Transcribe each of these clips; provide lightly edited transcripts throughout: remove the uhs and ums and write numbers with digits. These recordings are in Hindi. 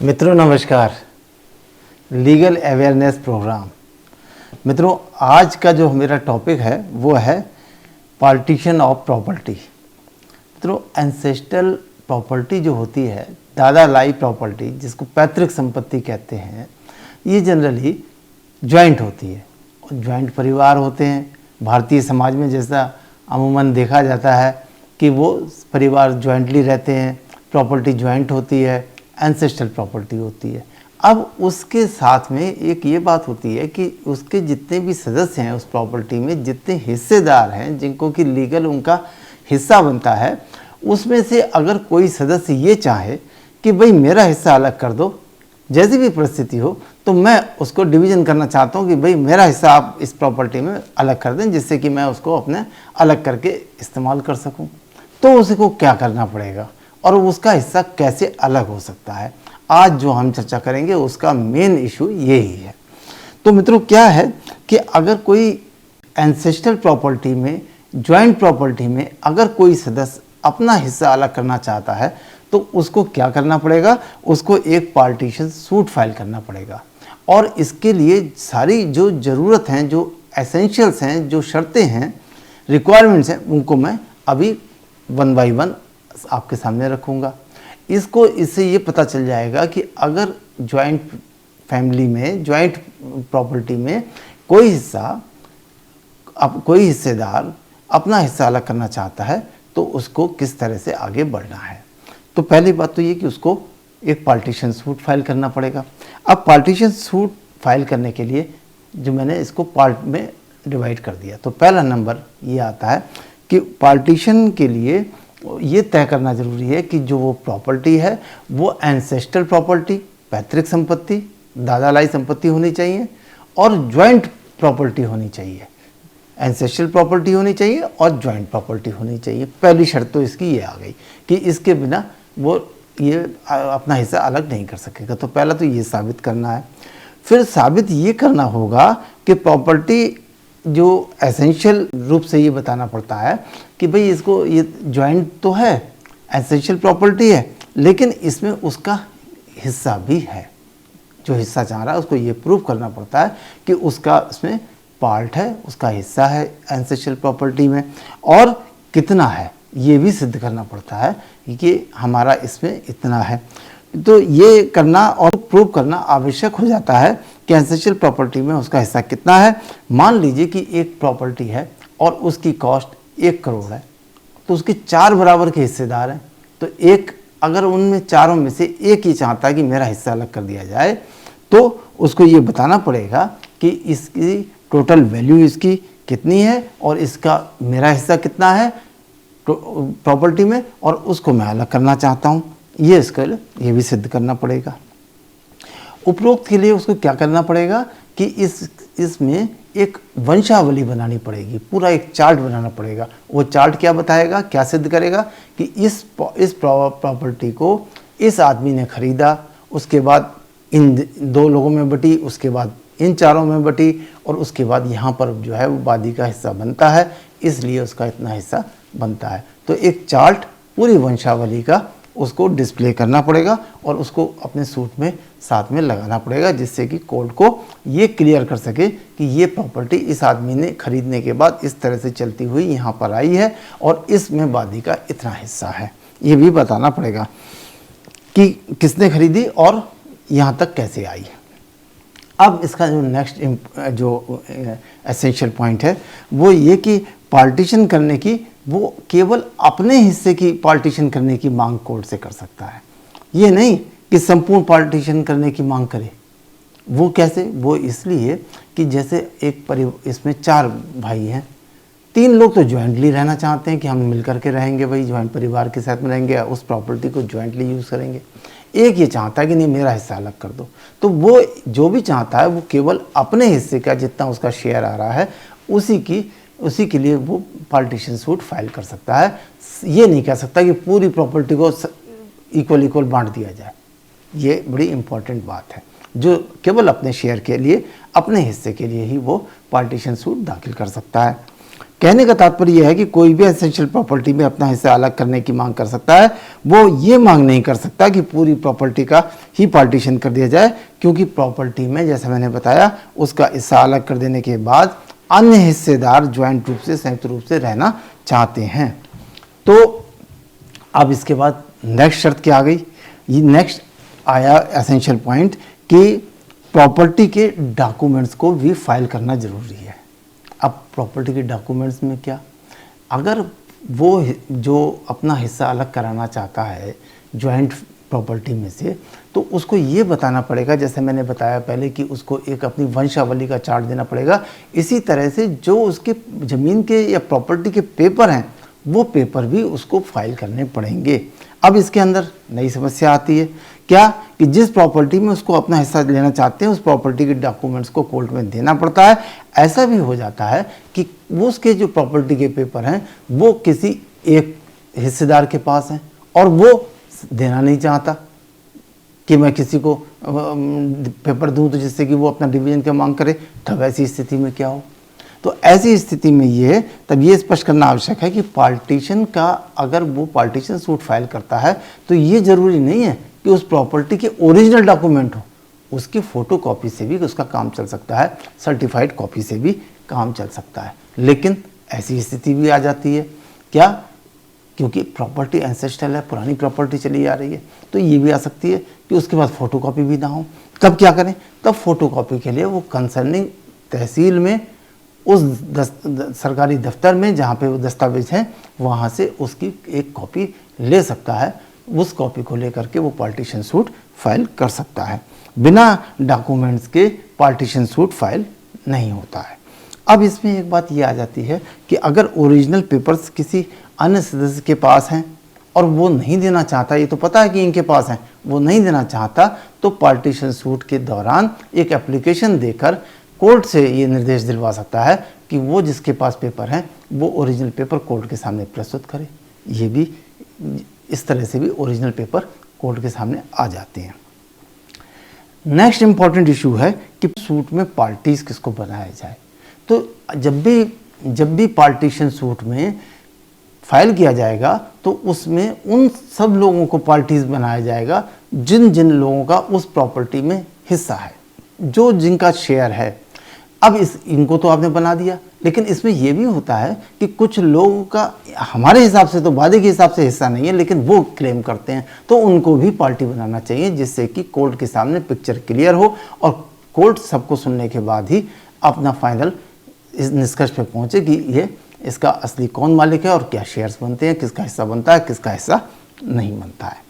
मित्रों नमस्कार। Legal awareness programme. मित्रों आज का जो मेरा टॉपिक है वो है पार्टीशन ऑफ प्रॉपर्टी। मित्रों एंसेस्ट्रल प्रॉपर्टी जो होती है, दादा लाई प्रॉपर्टी जिसको पैतृक संपत्ति कहते हैं, ये जनरली जॉइंट होती है। जॉइंट परिवार होते हैं भारतीय समाज में, जैसा अमूमन देखा जाता है कि वो परिवार जॉइंटली रहते हैं, प्रॉपर्टी जॉइंट होती है, एंसेस्ट्रल प्रॉपर्टी होती है। अब उसके साथ में एक ये बात होती है कि उसके जितने भी सदस्य हैं उस प्रॉपर्टी में, जितने हिस्सेदार हैं जिनको कि लीगल उनका हिस्सा बनता है, उसमें से अगर कोई सदस्य ये चाहे कि भाई मेरा हिस्सा अलग कर दो, जैसी भी परिस्थिति हो, तो मैं उसको डिवीज़न करना चाहता हूँ कि भाई मेरा हिस्सा आप इस प्रॉपर्टी में अलग कर दें, जिससे कि मैं उसको अपने अलग करके इस्तेमाल कर सकूँ। तो उसको क्या करना पड़ेगा और उसका हिस्सा कैसे अलग हो सकता है, आज जो हम चर्चा करेंगे उसका मेन इशू यही है। तो मित्रों क्या है कि अगर कोई एंसेस्ट्रल प्रॉपर्टी में, जॉइंट प्रॉपर्टी में अगर कोई सदस्य अपना हिस्सा अलग करना चाहता है तो उसको क्या करना पड़ेगा, उसको एक पार्टीशन सूट फाइल करना पड़ेगा। और इसके लिए सारी जो ज़रूरत हैं, जो एसेंशियल्स हैं, जो शर्तें हैं, रिक्वायरमेंट्स हैं, उनको मैं अभी वन बाई वन आपके सामने रखूँगा। इससे ये पता चल जाएगा कि अगर जॉइंट फैमिली में, जॉइंट प्रॉपर्टी में कोई हिस्सेदार अपना हिस्सा अलग करना चाहता है तो उसको किस तरह से आगे बढ़ना है। तो पहली बात तो ये कि उसको एक पार्टीशन सूट फाइल करना पड़ेगा। अब पार्टीशन सूट फाइल करने के लिए जो मैंने इसको पार्ट में डिवाइड कर दिया, तो पहला नंबर ये आता है कि पार्टीशन के लिए ये तय करना ज़रूरी है कि जो वो प्रॉपर्टी है वो एंसेस्ट्रल प्रॉपर्टी, पैतृक संपत्ति, दादा लाई संपत्ति होनी चाहिए और जॉइंट प्रॉपर्टी होनी चाहिए। एंसेस्ट्रल प्रॉपर्टी होनी चाहिए और जॉइंट प्रॉपर्टी होनी चाहिए। पहली शर्त तो इसकी ये आ गई कि इसके बिना वो ये अपना हिस्सा अलग नहीं कर सकेगा। तो पहला तो ये साबित करना है। फिर साबित ये करना होगा कि प्रॉपर्टी जो एसेंशियल रूप से ये बताना पड़ता है कि भाई इसको, ये जॉइंट तो है, एसेंशियल प्रॉपर्टी है, लेकिन इसमें उसका हिस्सा भी है। जो हिस्सा चाह रहा है उसको ये प्रूव करना पड़ता है कि उसका इसमें पार्ट है, उसका हिस्सा है एसेंशियल प्रॉपर्टी में, और कितना है ये भी सिद्ध करना पड़ता है कि हमारा इसमें इतना है। तो ये करना और प्रूव करना आवश्यक हो जाता है कि एंसेस्ट्रल प्रॉपर्टी में उसका हिस्सा कितना है। मान लीजिए कि एक प्रॉपर्टी है और उसकी कॉस्ट 1 करोड़ है, तो उसके 4 बराबर के हिस्सेदार हैं। तो एक, अगर उनमें चारों में से एक ही चाहता है कि मेरा हिस्सा अलग कर दिया जाए, तो उसको ये बताना पड़ेगा कि इसकी टोटल वैल्यू इसकी कितनी है और इसका मेरा हिस्सा कितना है प्रॉपर्टी में, और उसको मैं अलग करना चाहता हूँ। ये भी सिद्ध करना पड़ेगा। उपरोक्त के लिए उसको क्या करना पड़ेगा कि इसमें एक वंशावली बनानी पड़ेगी, पूरा एक चार्ट बनाना पड़ेगा। वो चार्ट क्या बताएगा, क्या सिद्ध करेगा कि इस प्रॉपर्टी को इस आदमी ने खरीदा, उसके बाद इन 2 लोगों में बटी, उसके बाद इन 4 में बटी, और उसके बाद यहाँ पर जो है वो वादी का हिस्सा बनता है, इसलिए उसका इतना हिस्सा बनता है। तो एक चार्ट पूरी वंशावली का उसको डिस्प्ले करना पड़ेगा और उसको अपने सूट में साथ में लगाना पड़ेगा, जिससे कि कोर्ट को ये क्लियर कर सके कि ये प्रॉपर्टी इस आदमी ने खरीदने के बाद इस तरह से चलती हुई यहाँ पर आई है और इसमें वादी का इतना हिस्सा है। ये भी बताना पड़ेगा कि किसने खरीदी और यहाँ तक कैसे आई। अब इसका जो नेक्स्ट जो एसेंशियल पॉइंट है वो ये कि पार्टीशन करने की, वो केवल अपने हिस्से की पार्टीशन करने की मांग कोर्ट से कर सकता है। ये नहीं कि संपूर्ण पार्टीशन करने की मांग करे। वो कैसे? वो इसलिए कि जैसे इसमें 4 भाई हैं, 3 लोग तो ज्वाइंटली रहना चाहते हैं कि हम मिल करके रहेंगे, भाई ज्वाइंट परिवार के साथ में रहेंगे, उस प्रॉपर्टी को ज्वाइंटली यूज़ करेंगे। एक ये चाहता है कि नहीं मेरा हिस्सा अलग कर दो। तो वो जो भी चाहता है वो केवल अपने हिस्से का जितना उसका शेयर आ रहा है उसी के लिए वो पार्टीशन सूट फाइल कर सकता है। ये नहीं कह सकता कि पूरी प्रॉपर्टी को इक्वल बांट दिया जाए। ये बड़ी इंपॉर्टेंट बात है। जो केवल अपने शेयर के लिए, अपने हिस्से के लिए ही वो पार्टीशन सूट दाखिल कर सकता है। कहने का तात्पर्य यह है कि कोई भी एसेंशियल प्रॉपर्टी में अपना हिस्सा अलग करने की मांग कर सकता है, वो ये मांग नहीं कर सकता कि पूरी प्रॉपर्टी का ही पार्टीशन कर दिया जाए, क्योंकि प्रॉपर्टी में जैसा मैंने बताया उसका हिस्सा अलग कर देने के बाद अन्य हिस्सेदार ज्वाइंट रूप से, संयुक्त रूप से रहना चाहते हैं। तो अब इसके बाद नेक्स्ट शर्त क्या आ गई, ये नेक्स्ट आया एसेंशियल पॉइंट कि प्रॉपर्टी के डॉक्यूमेंट्स को भी फाइल करना जरूरी है। अब प्रॉपर्टी के डॉक्यूमेंट्स में क्या, अगर वो जो अपना हिस्सा अलग कराना चाहता है ज्वाइंट प्रॉपर्टी में से, तो उसको ये बताना पड़ेगा, जैसे मैंने बताया पहले कि उसको एक अपनी वंशावली का चार्ट देना पड़ेगा। इसी तरह से जो उसके ज़मीन के या प्रॉपर्टी के पेपर हैं वो पेपर भी उसको फाइल करने पड़ेंगे। अब इसके अंदर नई समस्या आती है क्या, कि जिस प्रॉपर्टी में उसको अपना हिस्सा लेना चाहते हैं उस प्रॉपर्टी के डॉक्यूमेंट्स को कोर्ट में देना पड़ता है। ऐसा भी हो जाता है कि वो उसके जो प्रॉपर्टी के पेपर हैं वो किसी एक हिस्सेदार के पास हैं और वो देना नहीं चाहता कि मैं किसी को पेपर दूं तो जिससे कि वो अपना डिवीजन की मांग करे। तब ऐसी स्थिति में क्या हो, तो ऐसी स्थिति में ये तब ये स्पष्ट करना आवश्यक है कि पार्टीशन का, अगर वो पार्टीशन सूट फाइल करता है तो ये जरूरी नहीं है कि उस प्रॉपर्टी के ओरिजिनल डॉक्यूमेंट हो, उसकी फोटोकॉपी से भी उसका काम चल सकता है, सर्टिफाइड कॉपी से भी काम चल सकता है। लेकिन ऐसी स्थिति भी आ जाती है क्या, क्योंकि प्रॉपर्टी एंसेस्ट्रल है, पुरानी प्रॉपर्टी चली आ रही है, तो ये भी आ सकती है कि उसके पास फोटोकॉपी भी ना हो। तब क्या करें, तब फोटोकॉपी के लिए वो कंसर्निंग तहसील में उस सरकारी दफ्तर में जहाँ पे वो दस्तावेज हैं वहाँ से उसकी एक कॉपी ले सकता है। उस कॉपी को लेकर के वो पार्टीशन सूट फाइल कर सकता है। बिना डॉक्यूमेंट्स के पार्टीशन सूट फाइल नहीं होता है। अब इसमें एक बात ये आ जाती है कि अगर ओरिजिनल पेपर्स किसी अन्य सदस्य के पास हैं और वो नहीं देना चाहता, ये तो पता है कि इनके पास हैं, वो नहीं देना चाहता, तो पार्टीशन सूट के दौरान एक एप्लीकेशन देकर कोर्ट से ये निर्देश दिलवा सकता है कि वो जिसके पास पेपर हैं वो ओरिजिनल पेपर कोर्ट के सामने प्रस्तुत करे। ये भी इस तरह से भी ओरिजिनल पेपर कोर्ट के सामने आ जाते हैं। नेक्स्ट इंपॉर्टेंट इशू है कि सूट में पार्टीज किसको बनाया जाए। तो जब भी पार्टीशन सूट में फाइल किया जाएगा तो उसमें उन सब लोगों को पार्टीज बनाया जाएगा जिन जिन लोगों का उस प्रॉपर्टी में हिस्सा है, जो जिनका शेयर है। अब इनको तो आपने बना दिया, लेकिन इसमें यह भी होता है कि कुछ लोगों का हमारे हिसाब से तो वादे के हिसाब से हिस्सा नहीं है, लेकिन वो क्लेम करते हैं, तो उनको भी पार्टी बनाना चाहिए, जिससे कि कोर्ट के सामने पिक्चर क्लियर हो और कोर्ट सबको सुनने के बाद ही अपना फाइनल इस निष्कर्ष पे पहुंचे कि ये इसका असली कौन मालिक है और क्या शेयर्स बनते हैं, किसका हिस्सा बनता है, किसका हिस्सा नहीं बनता है।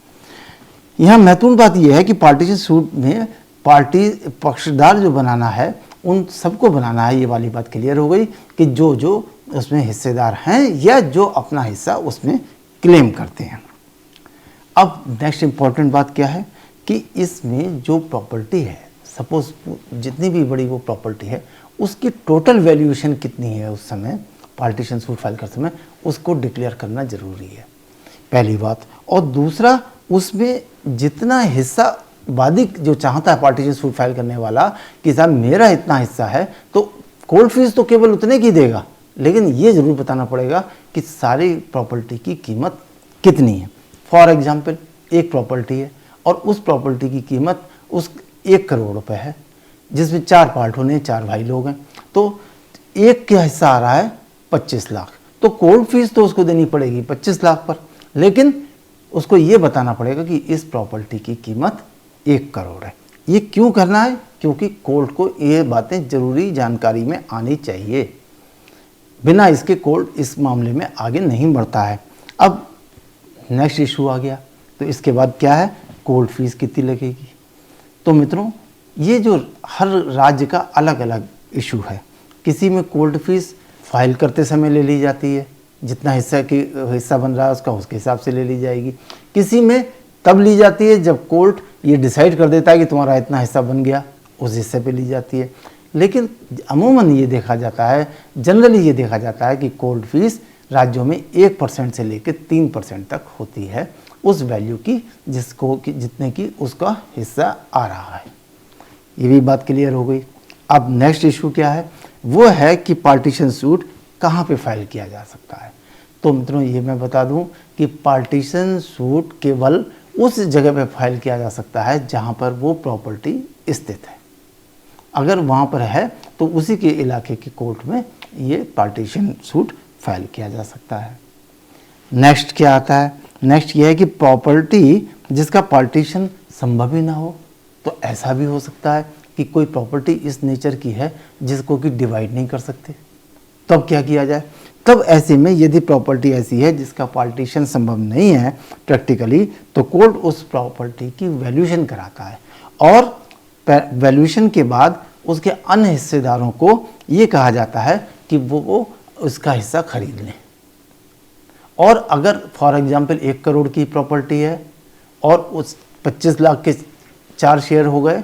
यहाँ महत्वपूर्ण बात यह है कि पार्टीशन सूट में पार्टी पक्षधार जो बनाना है उन सबको बनाना है। ये वाली बात क्लियर हो गई कि जो जो उसमें हिस्सेदार हैं या जो अपना हिस्सा उसमें क्लेम करते हैं। अब नेक्स्ट इम्पॉर्टेंट बात क्या है कि इसमें जो प्रॉपर्टी है, सपोज जितनी भी बड़ी वो प्रॉपर्टी है उसकी टोटल वैल्यूएशन कितनी है उस समय पार्टीशन सूट फाइल करते समय, उसको डिक्लेयर करना जरूरी है, पहली बात। और दूसरा, उसमें जितना हिस्सा वादी जो चाहता है पार्टीशन सूट फाइल करने वाला कि साहब मेरा इतना हिस्सा है, तो कोर्ट फीस तो केवल उतने की देगा, लेकिन ये जरूर बताना पड़ेगा कि सारी प्रॉपर्टी की कीमत कितनी है। फॉर एग्जाम्पल एक प्रॉपर्टी है और उस प्रॉपर्टी की कीमत उस 1 करोड़ रुपए है, जिसमें 4 पार्ट होने हैं, 4 भाई लोग हैं, तो एक का हिस्सा आ रहा है 25 लाख, तो कोर्ट फीस तो उसको देनी पड़ेगी 25 लाख पर, लेकिन उसको ये बताना पड़ेगा कि इस प्रॉपर्टी की कीमत 1 करोड़ है। ये क्यों करना है, क्योंकि कोर्ट को ये बातें जरूरी जानकारी में आनी चाहिए, बिना इसके कोर्ट इस मामले में आगे नहीं बढ़ता है। अब नेक्स्ट इशू आ गया, तो इसके बाद क्या है, कोर्ट फीस कितनी लगेगी। तो मित्रों, ये जो हर राज्य का अलग अलग इशू है, किसी में कोर्ट फीस फाइल करते समय ले ली जाती है, जितना हिस्सा बन रहा है उसके हिसाब से ले ली जाएगी। किसी में तब ली जाती है जब कोर्ट ये डिसाइड कर देता है कि तुम्हारा इतना हिस्सा बन गया, उस हिस्से पे ली जाती है। लेकिन अमूमन ये देखा जाता है, जनरली ये देखा जाता है कि कोर्ट फीस राज्यों में 1% से लेकर 3% तक होती है उस वैल्यू की जितने की उसका हिस्सा आ रहा है। ये भी बात क्लियर हो गई। अब नेक्स्ट इशू क्या है, वो है कि पार्टीशन सूट कहाँ पे फाइल किया जा सकता है। तो मित्रों ये मैं बता दूं कि पार्टीशन सूट केवल उस जगह पे फाइल किया जा सकता है जहाँ पर वो प्रॉपर्टी स्थित है। अगर वहाँ पर है तो उसी के इलाके की कोर्ट में ये पार्टीशन सूट फाइल किया जा सकता है। नेक्स्ट क्या आता है? नेक्स्ट ये है कि प्रॉपर्टी जिसका पार्टीशन संभव ही ना हो। तो ऐसा भी हो सकता है कि कोई प्रॉपर्टी इस नेचर की है जिसको कि डिवाइड नहीं कर सकते, तब क्या किया जाए? तब ऐसे में यदि प्रॉपर्टी ऐसी है जिसका पार्टीशन संभव नहीं है प्रैक्टिकली, तो कोर्ट उस प्रॉपर्टी की वैल्यूएशन कराता है और वैल्यूएशन के बाद उसके अन्य हिस्सेदारों को ये कहा जाता है कि वो उसका हिस्सा खरीद लें। और अगर फॉर एग्जांपल 1 करोड़ की प्रॉपर्टी है और उस 25 लाख के 4 शेयर हो गए,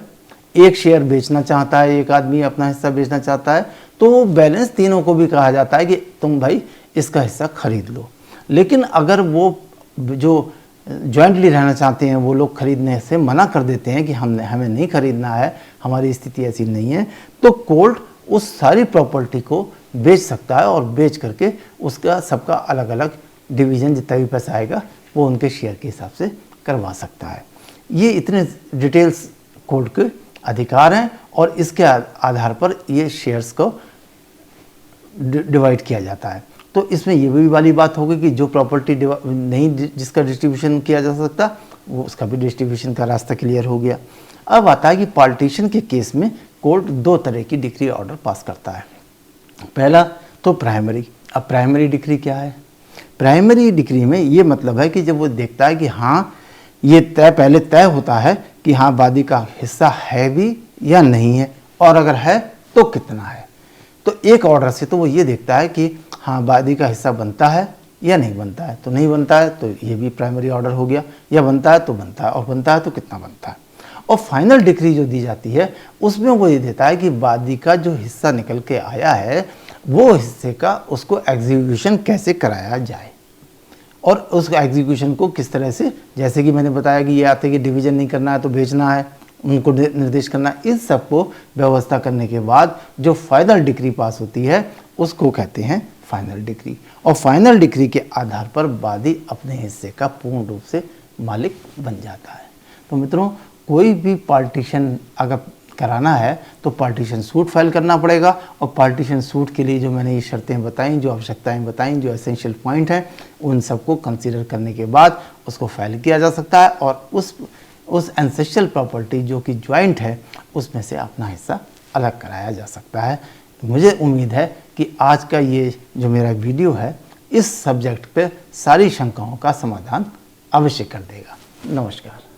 एक शेयर बेचना चाहता है, एक आदमी अपना हिस्सा बेचना चाहता है, तो बैलेंस तीनों को भी कहा जाता है कि तुम भाई इसका हिस्सा खरीद लो। लेकिन अगर वो जो जॉइंटली रहना चाहते हैं वो लोग खरीदने से मना कर देते हैं कि हमें नहीं खरीदना है, हमारी स्थिति ऐसी नहीं है, तो कोर्ट उस सारी प्रॉपर्टी को बेच सकता है और बेच करके उसका सबका अलग अलग डिवीज़न जितना भी पैसा आएगा वो उनके शेयर के हिसाब से करवा सकता है। ये इतने डिटेल्स कोर्ट के अधिकार हैं और इसके आधार पर ये शेयर्स को डिवाइड किया जाता है। तो इसमें ये भी वाली बात होगी कि जो प्रॉपर्टी नहीं जिसका डिस्ट्रीब्यूशन किया जा सकता वो उसका भी डिस्ट्रीब्यूशन का रास्ता क्लियर हो गया। अब आता है कि पार्टीशन के केस में कोर्ट 2 तरह की डिक्री ऑर्डर पास करता है। पहला तो प्राइमरी। अब प्राइमरी डिक्री क्या है? प्राइमरी डिक्री में ये मतलब है कि जब वो देखता है कि हाँ ये पहले तय होता है कि हाँ वादी का हिस्सा है भी या नहीं है, और अगर है तो कितना है। तो एक ऑर्डर से तो वो ये देखता है कि हाँ वादी का हिस्सा बनता है या नहीं बनता है। तो नहीं बनता है तो ये भी प्राइमरी ऑर्डर हो गया, या बनता है तो बनता है, और बनता है तो कितना बनता है। और फाइनल डिक्री जो दी जाती है उसमें वो ये देता है कि वादी का जो हिस्सा निकल के आया है वो हिस्से का उसको एग्जीक्यूशन कैसे कराया जाए, और उस एग्जीक्यूशन को किस तरह से, जैसे कि मैंने बताया कि ये आते कि डिवीज़न नहीं करना है तो बेचना है, उनको निर्देश करना है, इस सब को व्यवस्था करने के बाद जो फाइनल डिक्री पास होती है उसको कहते हैं फाइनल डिक्री। और फाइनल डिक्री के आधार पर वादी अपने हिस्से का पूर्ण रूप से मालिक बन जाता है। तो मित्रों कोई भी पार्टीशन अगर कराना है तो पार्टीशन सूट फाइल करना पड़ेगा, और पार्टीशन सूट के लिए जो मैंने ये शर्तें बताई, जो आवश्यकताएं बताई, जो एसेंशियल पॉइंट हैं, उन सबको कंसीडर करने के बाद उसको फाइल किया जा सकता है और उस एंसेस्ट्रियल प्रॉपर्टी जो कि ज्वाइंट है उसमें से अपना हिस्सा अलग कराया जा सकता है। मुझे उम्मीद है कि आज का ये जो मेरा वीडियो है इस सब्जेक्ट पे सारी शंकाओं का समाधान अवश्य कर देगा। नमस्कार।